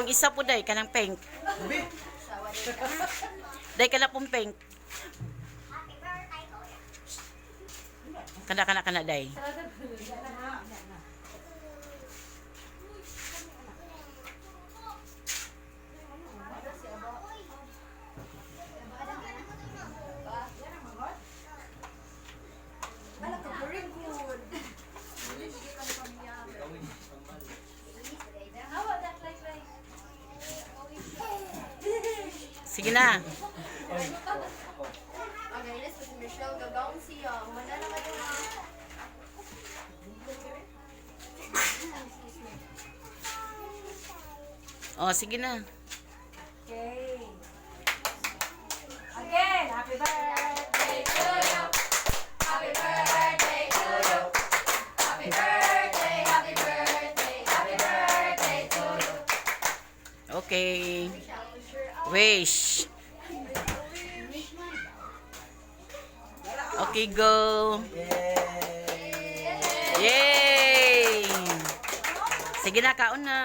Itong isa po day, kanang pink. Day ka na pong pink. Kana day. Sige na. Okay, this is Michelle Gagawin siya. Umanda na kayo na. Oh, sige na. Okay. Again, happy birthday to you. Happy birthday to you. Happy birthday, happy birthday, happy birthday to you. Okay. Wish. Okay, go. Yay! Sige na, kaon na.